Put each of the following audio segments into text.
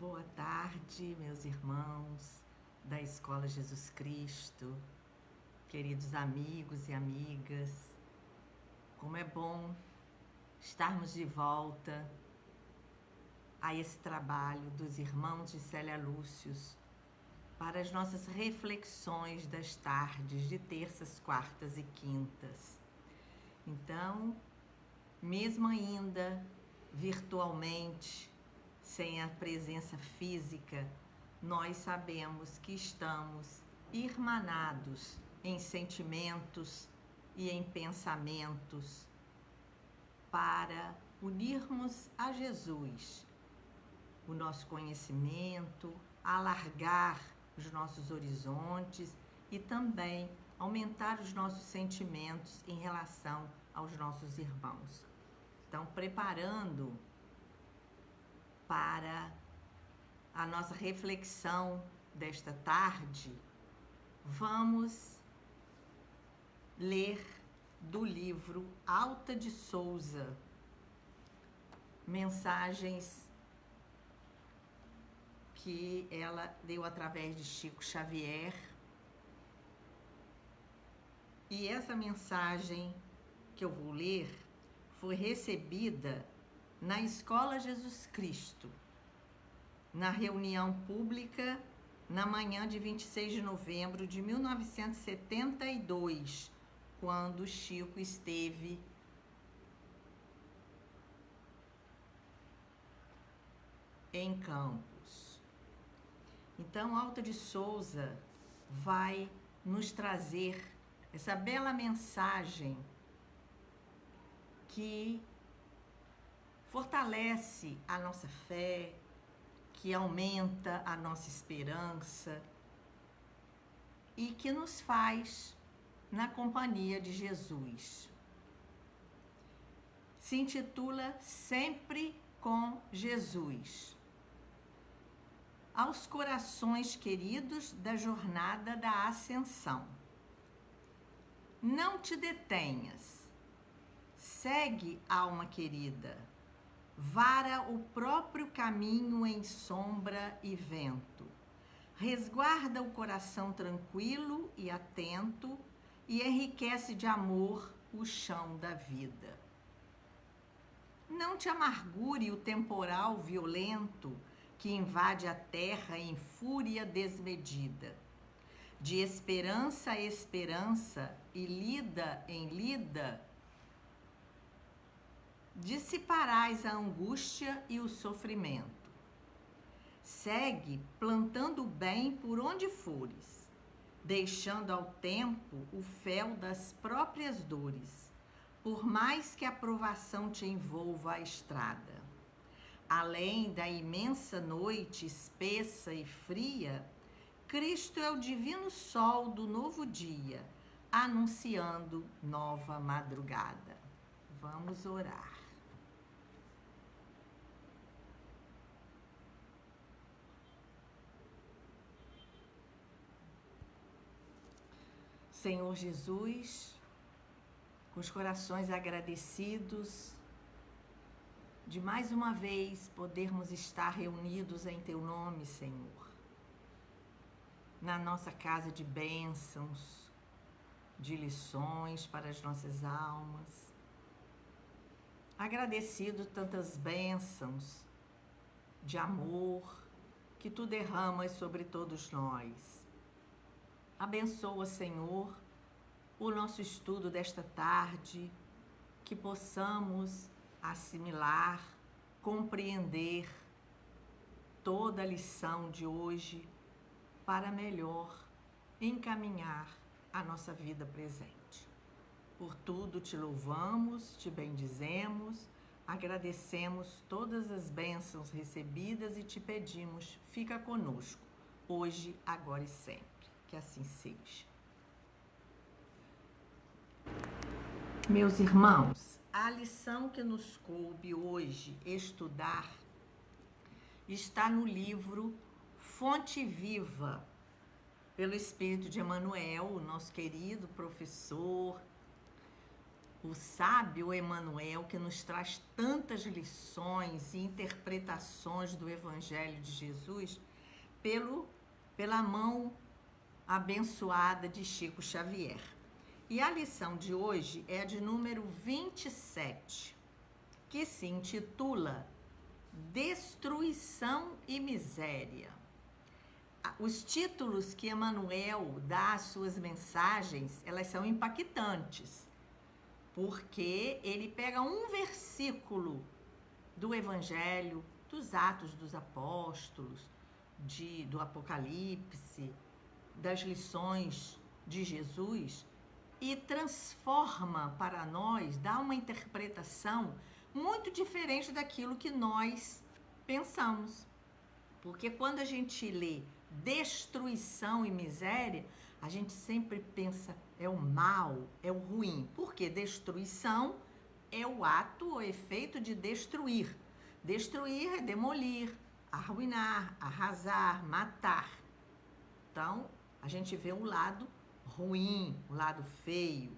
Boa tarde, meus irmãos da Escola Jesus Cristo, queridos amigos e amigas. Como é bom estarmos de volta a esse trabalho dos irmãos de Célia Lúcius para as nossas reflexões das tardes de terças, quartas e quintas. Então, mesmo ainda virtualmente, sem a presença física, nós sabemos que estamos irmanados em sentimentos e em pensamentos para unirmos a Jesus o nosso conhecimento, alargar os nossos horizontes e também aumentar os nossos sentimentos em relação aos nossos irmãos. Então, preparando para a nossa reflexão desta tarde, vamos ler do livro Alta de Souza, mensagens que ela deu através de Chico Xavier. E essa mensagem que eu vou ler foi recebida na Escola Jesus Cristo, na reunião pública, na manhã de 26 de novembro de 1972, quando Chico esteve em Campos. Então, Alta de Souza vai nos trazer essa bela mensagem que fortalece a nossa fé, que aumenta a nossa esperança e que nos faz na companhia de Jesus. Se intitula Sempre com Jesus. Aos corações queridos da jornada da ascensão. Não te detenhas. Segue, alma querida, vara o próprio caminho em sombra e vento. Resguarda o coração tranquilo e atento e enriquece de amor o chão da vida. Não te amargure o temporal violento que invade a terra em fúria desmedida. De esperança a esperança e lida em lida, dissiparás a angústia e o sofrimento. Segue plantando o bem por onde fores, deixando ao tempo o fel das próprias dores, por mais que a provação te envolva a estrada. Além da imensa noite espessa e fria, Cristo é o divino sol do novo dia, anunciando nova madrugada. Vamos orar. Senhor Jesus, com os corações agradecidos de mais uma vez podermos estar reunidos em Teu nome, Senhor, na nossa casa de bênçãos, de lições para as nossas almas. Agradecido tantas bênçãos de amor que Tu derramas sobre todos nós. Abençoa, Senhor, o nosso estudo desta tarde, que possamos assimilar, compreender toda a lição de hoje para melhor encaminhar a nossa vida presente. Por tudo te louvamos, te bendizemos, agradecemos todas as bênçãos recebidas e te pedimos, fica conosco, hoje, agora e sempre. Que assim seja. Meus irmãos, a lição que nos coube hoje estudar está no livro Fonte Viva, pelo Espírito de Emmanuel, o nosso querido professor, o sábio Emanuel, que nos traz tantas lições e interpretações do Evangelho de Jesus, pela mão abençoada de Chico Xavier. E a lição de hoje é a de número 27, que se intitula Destruição e Miséria. Os títulos que Emanuel dá às suas mensagens, elas são impactantes, porque ele pega um versículo do Evangelho, dos Atos dos Apóstolos, do Apocalipse, das lições de Jesus, e transforma para nós, dá uma interpretação muito diferente daquilo que nós pensamos. Porque quando a gente lê destruição e miséria, a gente sempre pensa é o mal, é o ruim. Porque destruição é o ato ou efeito de destruir. Destruir é demolir, arruinar, arrasar, matar. Então, a gente vê um lado ruim, um lado feio.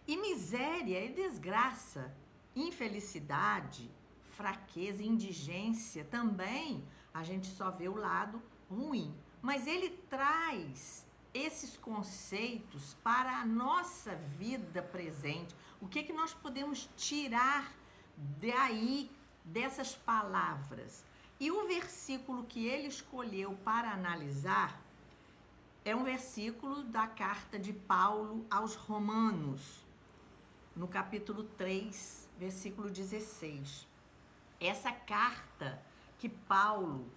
E miséria é desgraça, infelicidade, fraqueza, indigência. Também a gente só vê o lado ruim. Mas ele traz esses conceitos para a nossa vida presente. O que nós podemos tirar daí, dessas palavras? E o versículo que ele escolheu para analisar é um versículo da carta de Paulo aos Romanos, no capítulo 3, versículo 16. Essa carta que Paulo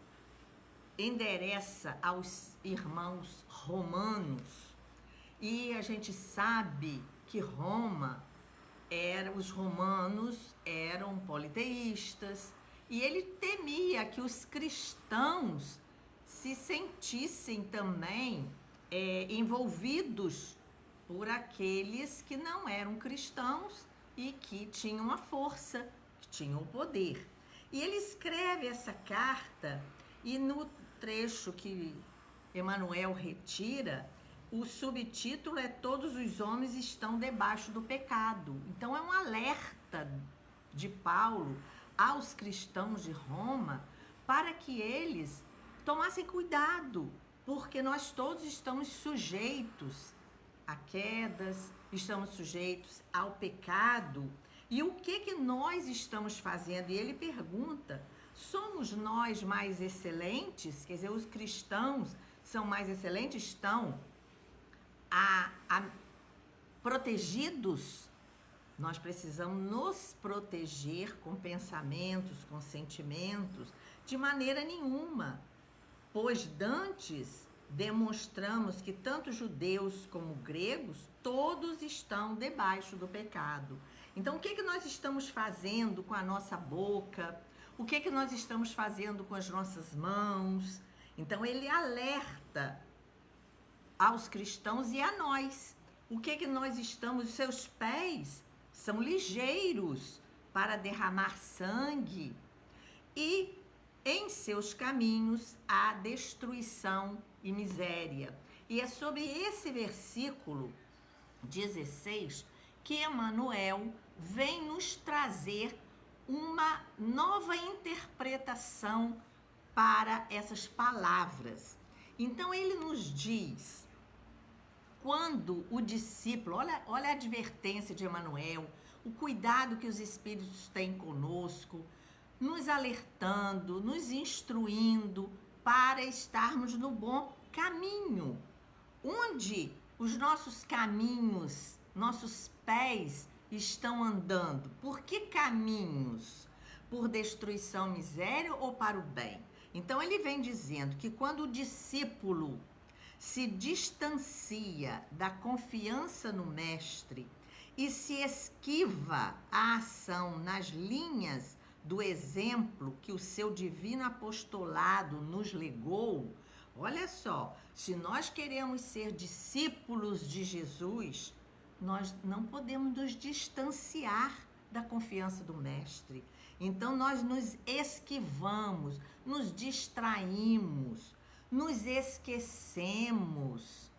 endereça aos irmãos romanos, e a gente sabe que os romanos eram politeístas, e ele temia que os cristãos se sentissem também envolvidos por aqueles que não eram cristãos e que tinham a força, que tinham o poder. E ele escreve essa carta, e no trecho que Emanuel retira, o subtítulo é Todos os homens estão debaixo do pecado. Então é um alerta de Paulo aos cristãos de Roma para que eles tomassem cuidado, porque nós todos estamos sujeitos a quedas, estamos sujeitos ao pecado. E o que nós estamos fazendo? E ele pergunta, somos nós mais excelentes? Quer dizer, os cristãos são mais excelentes? Estão protegidos? Nós precisamos nos proteger com pensamentos, com sentimentos, de maneira nenhuma. Pois dantes demonstramos que tanto judeus como gregos, todos estão debaixo do pecado. Então, o que nós estamos fazendo com a nossa boca? O que nós estamos fazendo com as nossas mãos? Então, ele alerta aos cristãos e a nós. O que nós estamos... Os seus pés são ligeiros para derramar sangue, e em seus caminhos há destruição e miséria. E é sobre esse versículo 16 que Emanuel vem nos trazer uma nova interpretação para essas palavras. Então ele nos diz, quando o discípulo, olha a advertência de Emanuel, o cuidado que os espíritos têm conosco, nos alertando, nos instruindo para estarmos no bom caminho, onde os nossos caminhos, nossos pés estão andando. Por que caminhos? Por destruição, miséria ou para o bem? Então ele vem dizendo que quando o discípulo se distancia da confiança no mestre e se esquiva a ação nas linhas do exemplo que o seu divino apostolado nos legou, olha só, se nós queremos ser discípulos de Jesus, nós não podemos nos distanciar da confiança do mestre. Então nós nos esquivamos, nos distraímos, nos esquecemos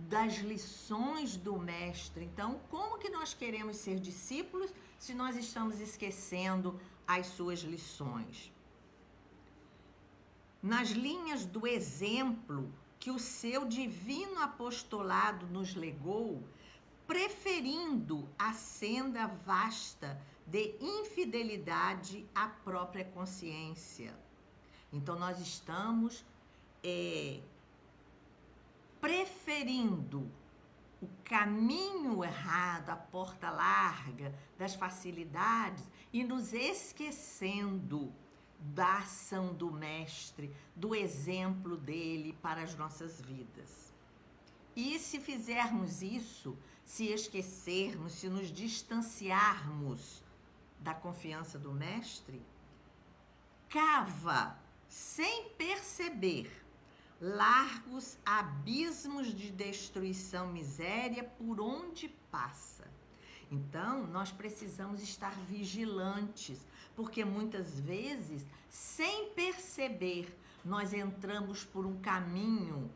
das lições do mestre. Então, como que nós queremos ser discípulos se nós estamos esquecendo as suas lições? Nas linhas do exemplo que o seu divino apostolado nos legou, preferindo a senda vasta de infidelidade à própria consciência. Então, nós estamos preferindo o caminho errado, a porta larga das facilidades e nos esquecendo da ação do mestre, do exemplo dele para as nossas vidas. E se fizermos isso, se esquecermos, se nos distanciarmos da confiança do mestre, cava, sem perceber, largos abismos de destruição, miséria por onde passa. Então, nós precisamos estar vigilantes, porque muitas vezes, sem perceber, nós entramos por um caminho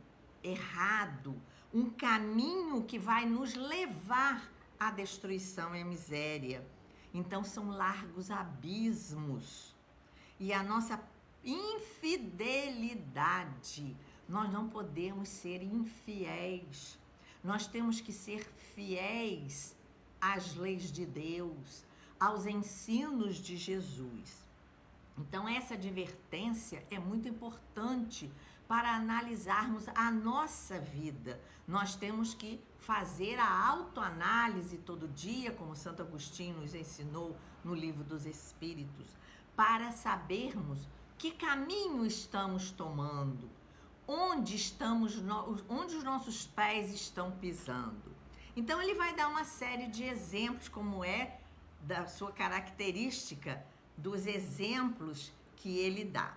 errado, um caminho que vai nos levar à destruição e à miséria. Então, são largos abismos. E a nossa infidelidade, nós não podemos ser infiéis. Nós temos que ser fiéis às leis de Deus, aos ensinos de Jesus. Então, essa advertência é muito importante para analisarmos a nossa vida. Nós temos que fazer a autoanálise todo dia, como Santo Agostinho nos ensinou no Livro dos Espíritos, para sabermos que caminho estamos tomando, onde os nossos pés estão pisando. Então, ele vai dar uma série de exemplos, como é da sua característica, dos exemplos que ele dá.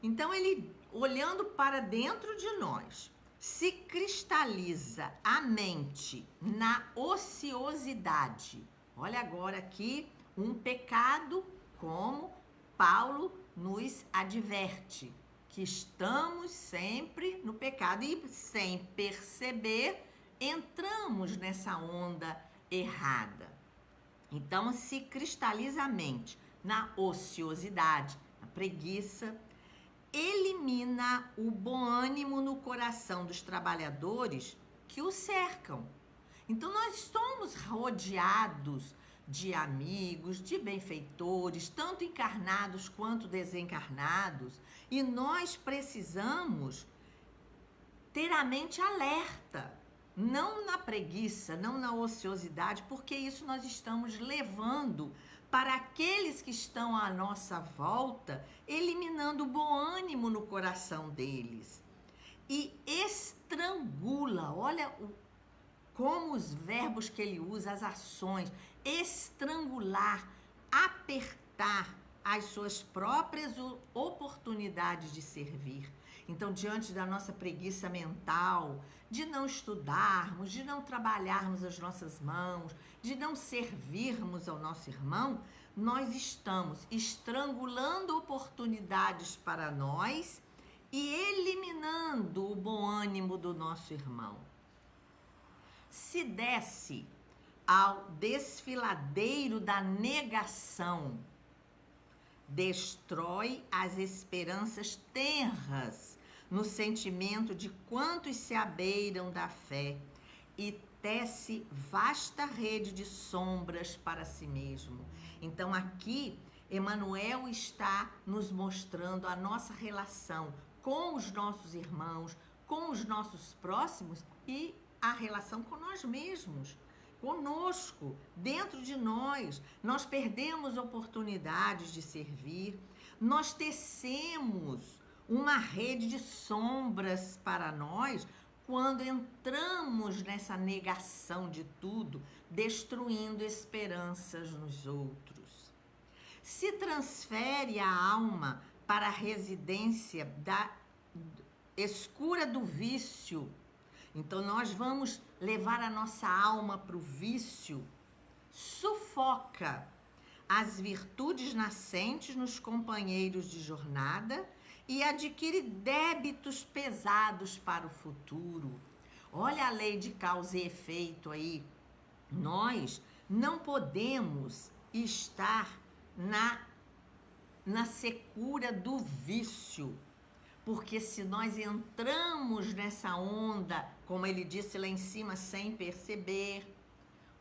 Então, ele, olhando para dentro de nós, se cristaliza a mente na ociosidade. Olha agora aqui um pecado, como Paulo nos adverte, que estamos sempre no pecado e, sem perceber, entramos nessa onda errada. Então, se cristaliza a mente na ociosidade, na preguiça, elimina o bom ânimo no coração dos trabalhadores que o cercam. Então, nós somos rodeados de amigos, de benfeitores, tanto encarnados quanto desencarnados, e nós precisamos ter a mente alerta, não na preguiça, não na ociosidade, porque isso nós estamos levando para aqueles que estão à nossa volta, eliminando o bom ânimo no coração deles. E estrangula, olha como os verbos que ele usa, as ações, estrangular, apertar as suas próprias oportunidades de servir. Então, diante da nossa preguiça mental, de não estudarmos, de não trabalharmos as nossas mãos, de não servirmos ao nosso irmão, nós estamos estrangulando oportunidades para nós e eliminando o bom ânimo do nosso irmão. Se desce ao desfiladeiro da negação, destrói as esperanças tenras no sentimento de quantos se abeiram da fé e tece vasta rede de sombras para si mesmo. Então, aqui, Emmanuel está nos mostrando a nossa relação com os nossos irmãos, com os nossos próximos e a relação com nós mesmos. Conosco, dentro de nós, nós perdemos oportunidades de servir, nós tecemos uma rede de sombras para nós quando entramos nessa negação de tudo, destruindo esperanças nos outros. Se transfere a alma para a residência da escura do vício. Então, nós vamos levar a nossa alma para o vício, sufoca as virtudes nascentes nos companheiros de jornada e adquire débitos pesados para o futuro. Olha a lei de causa e efeito aí. Nós não podemos estar na secura do vício, porque se nós entramos nessa onda, como ele disse lá em cima, sem perceber,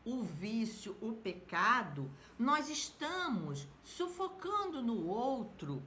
o vício, o pecado, nós estamos sufocando no outro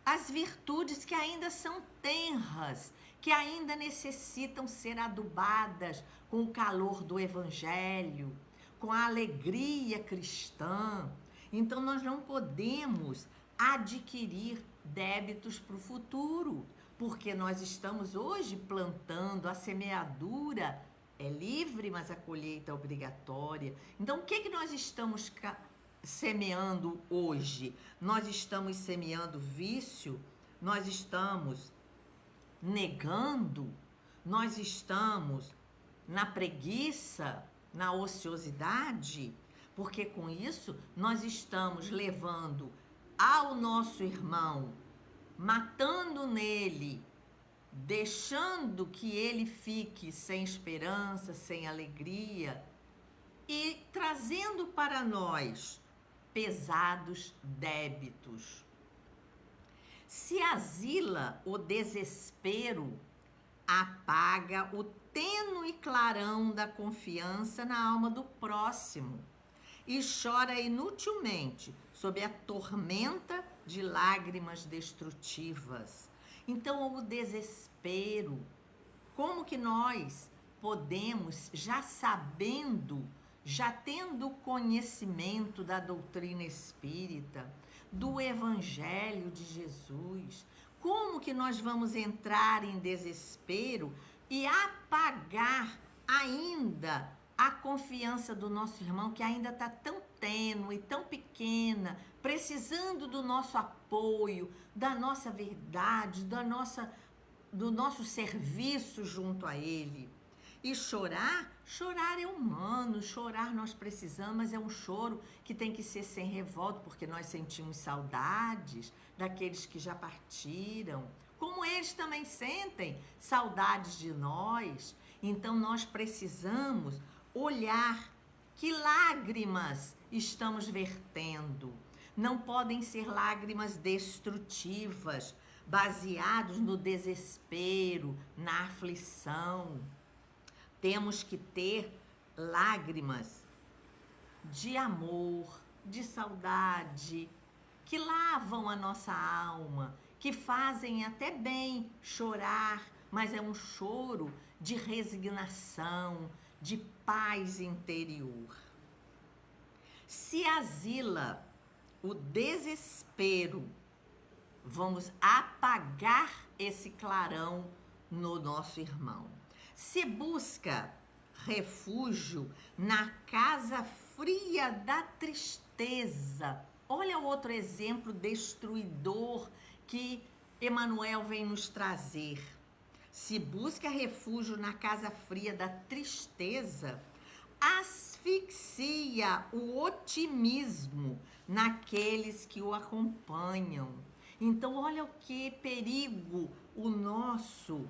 as virtudes que ainda são tenras, que ainda necessitam ser adubadas com o calor do evangelho, com a alegria cristã. Então nós não podemos adquirir débitos para o futuro, porque nós estamos hoje plantando, a semeadura é livre, mas a colheita é obrigatória. Então o que nós estamos semeando hoje? Nós estamos semeando vício, nós estamos negando, nós estamos na preguiça, na ociosidade, porque com isso nós estamos levando ao nosso irmão, matando nele, deixando que ele fique sem esperança, sem alegria e trazendo para nós pesados débitos. Se asila o desespero, apaga o tênue clarão da confiança na alma do próximo e chora inutilmente sob a tormenta de lágrimas destrutivas. Então, o desespero, como que nós podemos, já sabendo, já tendo conhecimento da doutrina espírita, do Evangelho de Jesus, como que nós vamos entrar em desespero e apagar ainda a confiança do nosso irmão, que ainda está tão tênue, tão pequena, precisando do nosso apoio, da nossa verdade, do nosso serviço junto a ele. E chorar é humano, chorar nós precisamos, mas é um choro que tem que ser sem revolta, porque nós sentimos saudades daqueles que já partiram, como eles também sentem saudades de nós. Então nós precisamos olhar que lágrimas estamos vertendo. Não podem ser lágrimas destrutivas, baseados no desespero, na aflição. Temos que ter lágrimas de amor, de saudade, que lavam a nossa alma, que fazem até bem chorar, mas é um choro de resignação, de paz interior. Se asila o desespero, vamos apagar esse clarão no nosso irmão. Se busca refúgio na casa fria da tristeza, olha outro exemplo destruidor que Emmanuel vem nos trazer. Se busca refúgio na casa fria da tristeza, asfixia o otimismo naqueles que o acompanham. Então, olha o que perigo o nosso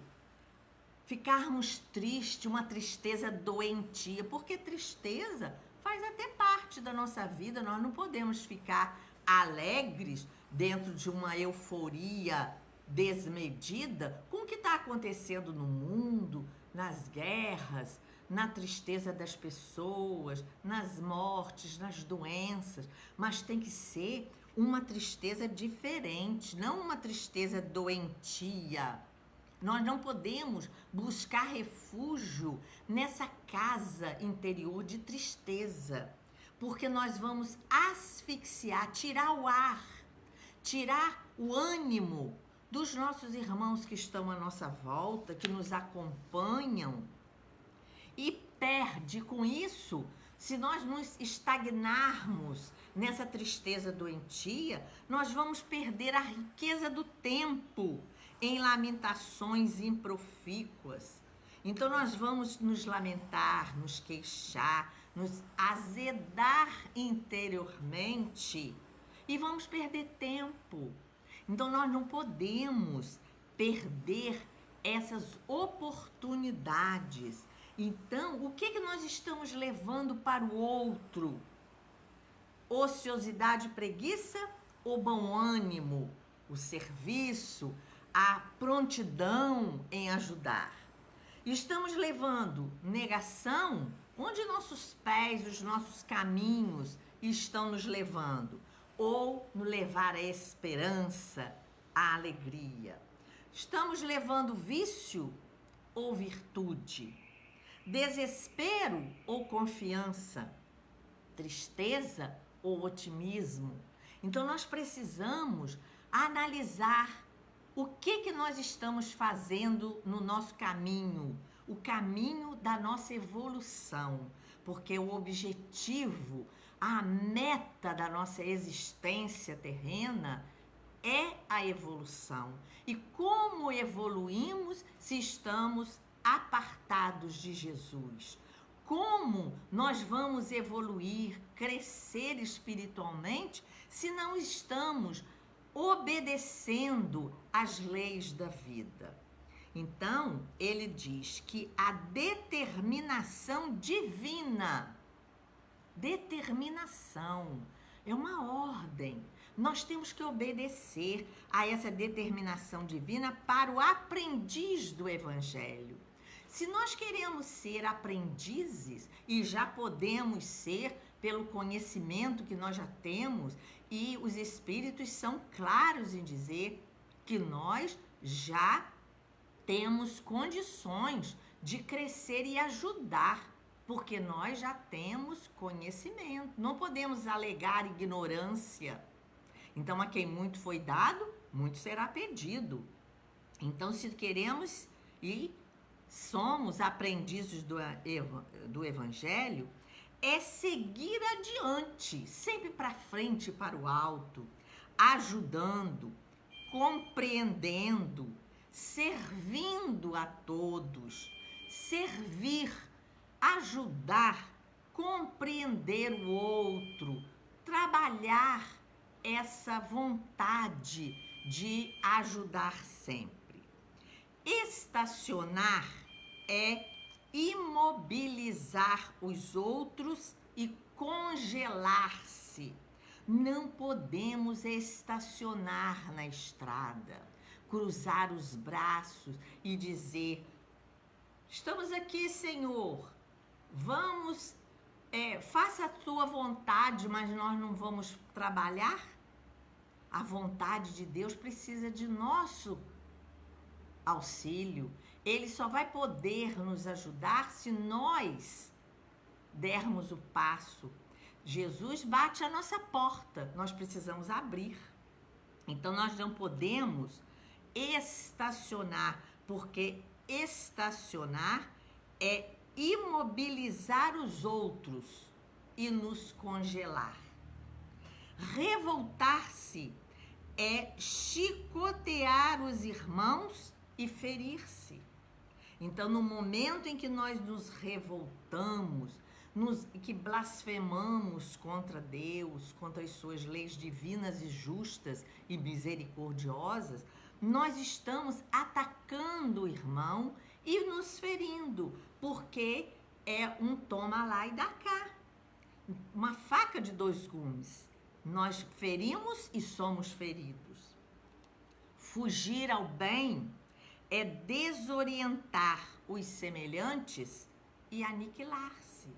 ficarmos tristes, uma tristeza doentia, porque tristeza faz até parte da nossa vida. Nós não podemos ficar alegres dentro de uma euforia desmedida com o que está acontecendo no mundo, nas guerras, na tristeza das pessoas, nas mortes, nas doenças, mas tem que ser uma tristeza diferente, não uma tristeza doentia. Nós não podemos buscar refúgio nessa casa interior de tristeza, porque nós vamos asfixiar, tirar o ar, tirar o ânimo dos nossos irmãos que estão à nossa volta, que nos acompanham, e perde com isso. Se nós nos estagnarmos nessa tristeza doentia, nós vamos perder a riqueza do tempo em lamentações improfícuas. Então nós vamos nos lamentar, nos queixar, nos azedar interiormente e vamos perder tempo. Então nós não podemos perder essas oportunidades. Então, o que nós estamos levando para o outro? Ociosidade, preguiça ou bom ânimo, o serviço, a prontidão em ajudar? Estamos levando negação? Onde nossos pés, os nossos caminhos estão nos levando? Ou nos levar a esperança, a alegria? Estamos levando vício ou virtude? Desespero ou confiança? Tristeza ou otimismo? Então nós precisamos analisar o que nós estamos fazendo no nosso caminho, o caminho da nossa evolução, porque o objetivo, a meta da nossa existência terrena é a evolução. E como evoluímos se estamos apartados de Jesus? Como nós vamos evoluir, crescer espiritualmente, se não estamos obedecendo às leis da vida? Então, ele diz que a determinação divina, determinação, é uma ordem. Nós temos que obedecer a essa determinação divina para o aprendiz do Evangelho. Se nós queremos ser aprendizes, e já podemos ser pelo conhecimento que nós já temos, e os Espíritos são claros em dizer que nós já temos condições de crescer e ajudar, porque nós já temos conhecimento. Não podemos alegar ignorância. Então, a quem muito foi dado, muito será pedido. Então, se queremos e somos aprendizes do Evangelho, é seguir adiante, sempre para frente, para o alto, ajudando, compreendendo, servindo a todos, servir, ajudar, compreender o outro, trabalhar essa vontade de ajudar sempre. Estacionar é imobilizar os outros e congelar-se. Não podemos estacionar na estrada, cruzar os braços e dizer: estamos aqui, Senhor, vamos, faça a tua vontade, mas nós não vamos trabalhar? A vontade de Deus precisa de nosso auxílio. Ele só vai poder nos ajudar se nós dermos o passo. Jesus bate a nossa porta, nós precisamos abrir. Então nós não podemos estacionar, porque estacionar é imobilizar os outros e nos congelar. Revoltar-se é chicotear os irmãos e ferir-se. Então, no momento em que nós nos revoltamos, que blasfemamos contra Deus, contra as suas leis divinas e justas e misericordiosas, nós estamos atacando o irmão e nos ferindo, porque é um toma lá e dá cá, uma faca de dois gumes. Nós ferimos e somos feridos. Fugir ao bem é desorientar os semelhantes e aniquilar-se.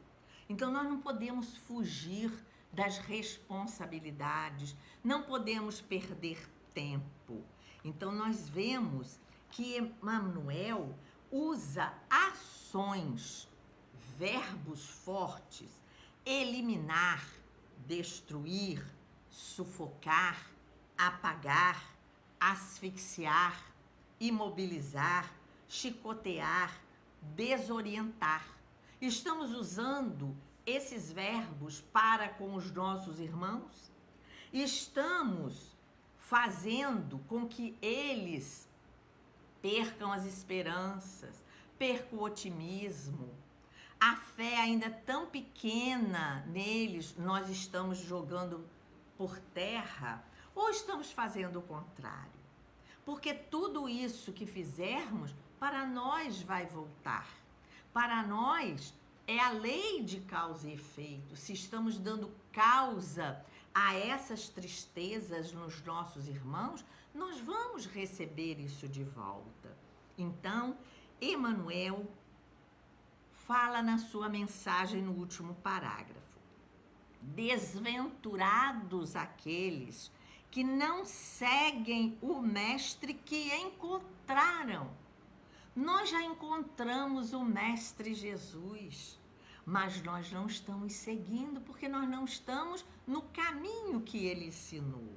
Então, nós não podemos fugir das responsabilidades, não podemos perder tempo. Então, nós vemos que Emmanuel usa ações, verbos fortes: eliminar, destruir, sufocar, apagar, asfixiar, imobilizar, chicotear, desorientar. Estamos usando esses verbos para com os nossos irmãos? Estamos fazendo com que eles percam as esperanças, percam o otimismo? A fé ainda tão pequena neles, nós estamos jogando por terra, ou estamos fazendo o contrário? Porque tudo isso que fizermos para nós vai voltar. Para nós é a lei de causa e efeito. Se estamos dando causa a essas tristezas nos nossos irmãos, nós vamos receber isso de volta. Então, Emmanuel fala na sua mensagem no último parágrafo: desventurados aqueles que não seguem o mestre que encontraram. Nós já encontramos o mestre Jesus, mas nós não estamos seguindo porque nós não estamos no caminho que ele ensinou.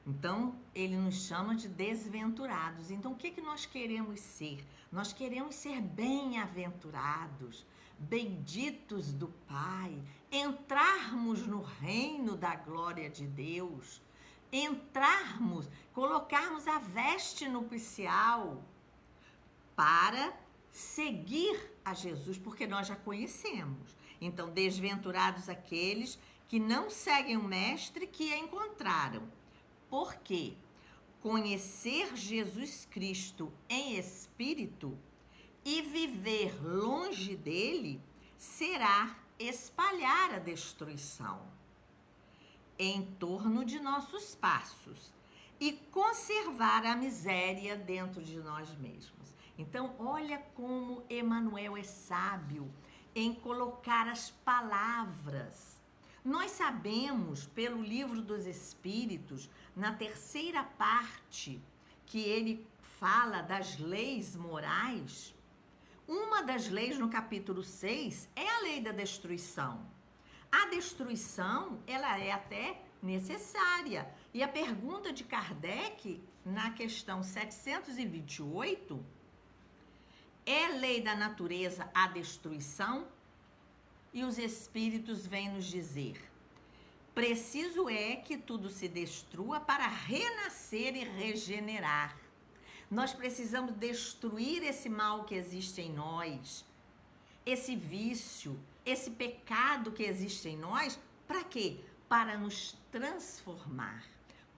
Então, ele nos chama de desventurados. Então, o que nós queremos ser? Nós queremos ser bem-aventurados, benditos do Pai, entrarmos no reino da glória de Deus, entrarmos, colocarmos a veste nupcial para seguir a Jesus, porque nós já conhecemos. Então, desventurados aqueles que não seguem o mestre que encontraram. Por quê? Conhecer Jesus Cristo em espírito e viver longe dele será espalhar a destruição em torno de nossos passos e conservar a miséria dentro de nós mesmos. Então, olha como Emmanuel é sábio em colocar as palavras. Nós sabemos, pelo Livro dos Espíritos, na terceira parte, que ele fala das leis morais. Uma das leis, no capítulo 6, é a lei da destruição. A destruição, ela é até necessária. E a pergunta de Kardec, na questão 728, é lei da natureza a destruição? E os espíritos vêm nos dizer: preciso é que tudo se destrua para renascer e regenerar. Nós precisamos destruir esse mal que existe em nós, esse vício, esse pecado que existe em nós. Para quê? Para nos transformar,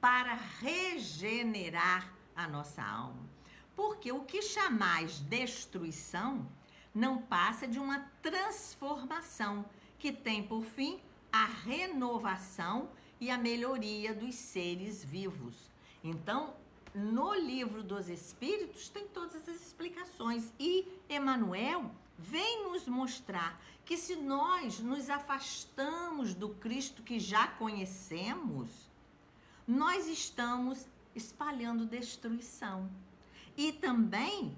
para regenerar a nossa alma. Porque o que chamais destruição não passa de uma transformação que tem por fim a renovação e a melhoria dos seres vivos. Então, no Livro dos Espíritos tem todas as explicações e Emmanuel vem nos mostrar que se nós nos afastamos do Cristo que já conhecemos, nós estamos espalhando destruição. E também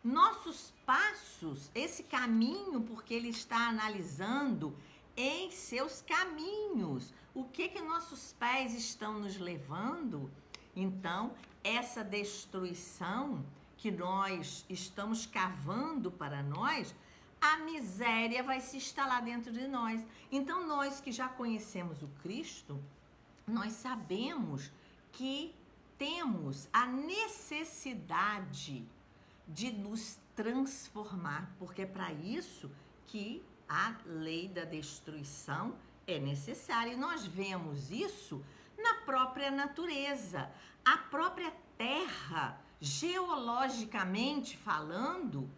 nossos passos, esse caminho, porque ele está analisando em seus caminhos, o que nossos pés estão nos levando. Então, essa destruição que nós estamos cavando para nós, a miséria vai se instalar dentro de nós. Então, nós que já conhecemos o Cristo, nós sabemos que temos a necessidade de nos transformar, porque é para isso que a lei da destruição é necessária. E nós vemos isso na própria natureza. A própria Terra, geologicamente falando,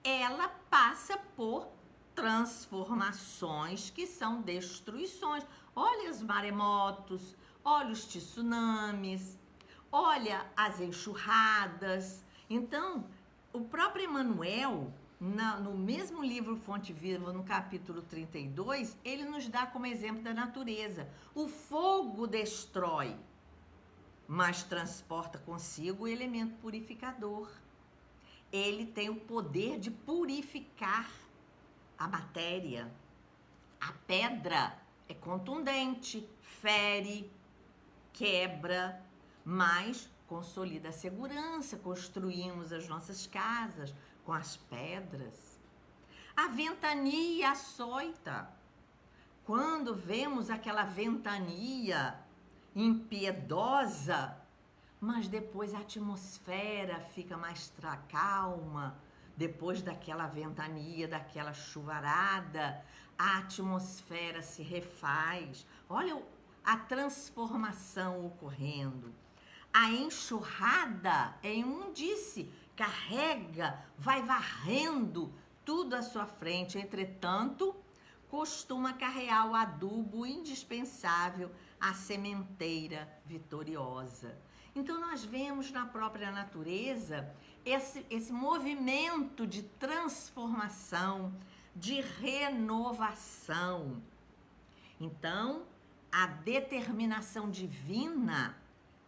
ela passa por transformações que são destruições. Olha os maremotos, olha os tsunamis, olha as enxurradas. Então, o próprio Emmanuel, no mesmo livro Fonte Viva, no capítulo 32, ele nos dá como exemplo da natureza. O fogo destrói, mas transporta consigo o elemento purificador. Ele tem o poder de purificar a matéria. A pedra é contundente, fere, quebra, mas consolida a segurança. Construímos as nossas casas com as pedras. A ventania açoita. Quando vemos aquela ventania impiedosa, mas depois a atmosfera fica mais calma, depois daquela ventania, daquela chuvarada, a atmosfera se refaz. Olha a transformação ocorrendo. A enxurrada, em um disse carrega, vai varrendo tudo à sua frente. Entretanto, costuma carregar o adubo indispensável à sementeira vitoriosa. Então, nós vemos na própria natureza esse movimento de transformação, de renovação. Então, a determinação divina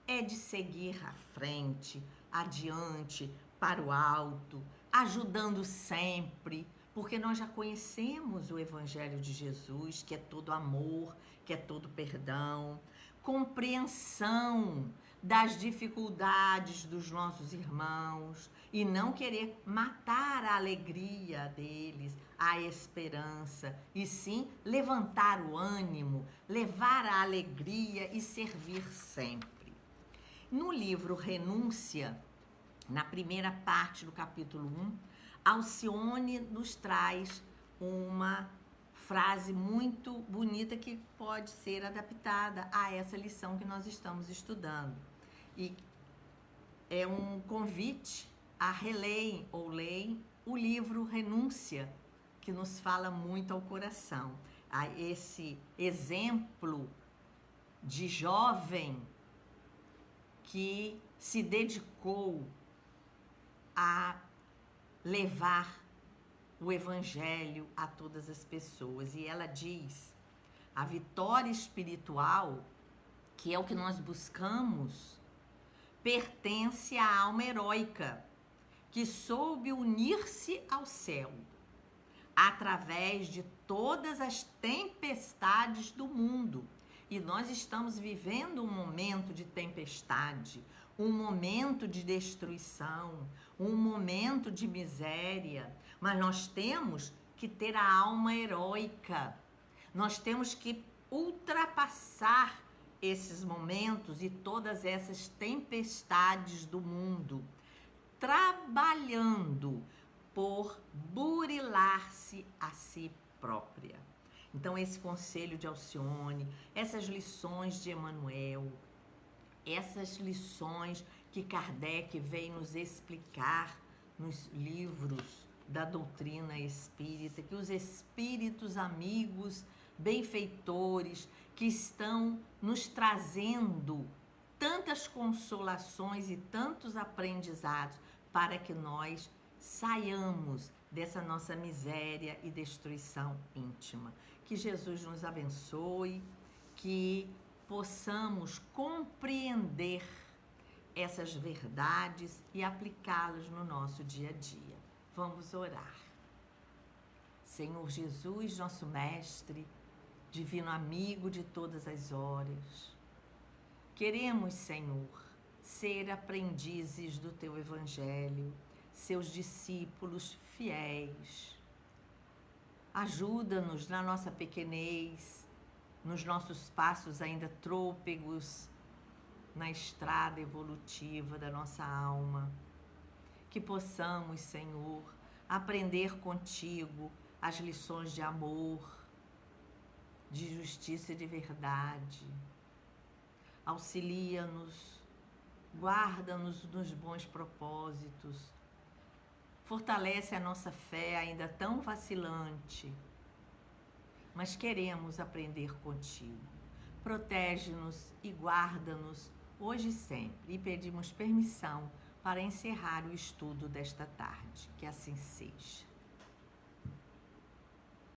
é de seguir à frente, adiante, para o alto, ajudando sempre, porque nós já conhecemos o Evangelho de Jesus, que é todo amor, que é todo perdão, compreensão das dificuldades dos nossos irmãos e não querer matar a alegria deles, a esperança, e sim levantar o ânimo, levar a alegria e servir sempre. No livro Renúncia, na primeira parte do capítulo 1, Alcione nos traz uma frase muito bonita que pode ser adaptada a essa lição que nós estamos estudando. E é um convite a releem ou leem o livro Renúncia, que nos fala muito ao coração. A esse exemplo de jovem que se dedicou a levar o Evangelho a todas as pessoas. E ela diz: a vitória espiritual, que é o que nós buscamos, pertence à alma heróica, que soube unir-se ao céu, através de todas as tempestades do mundo. E nós estamos vivendo um momento de tempestade, um momento de destruição, um momento de miséria, mas nós temos que ter a alma heróica. Nós temos que ultrapassar esses momentos e todas essas tempestades do mundo, trabalhando por burilar-se a si própria. Então, esse conselho de Alcione, essas lições de Emmanuel, essas lições que Kardec vem nos explicar nos livros da doutrina espírita, que os espíritos amigos, benfeitores, que estão nos trazendo tantas consolações e tantos aprendizados para que nós saiamos dessa nossa miséria e destruição íntima. Que Jesus nos abençoe, que possamos compreender essas verdades e aplicá-las no nosso dia a dia. Vamos orar. Senhor Jesus, nosso mestre, divino amigo de todas as horas, queremos, Senhor, ser aprendizes do Teu Evangelho, seus discípulos fiéis. Ajuda-nos na nossa pequenez, nos nossos passos ainda trôpegos, na estrada evolutiva da nossa alma. Que possamos, Senhor, aprender contigo as lições de amor, de justiça e de verdade. Auxilia-nos, guarda-nos nos bons propósitos, fortalece a nossa fé ainda tão vacilante, mas queremos aprender contigo. Protege-nos e guarda-nos hoje e sempre, e pedimos permissão para encerrar o estudo desta tarde. Que assim seja.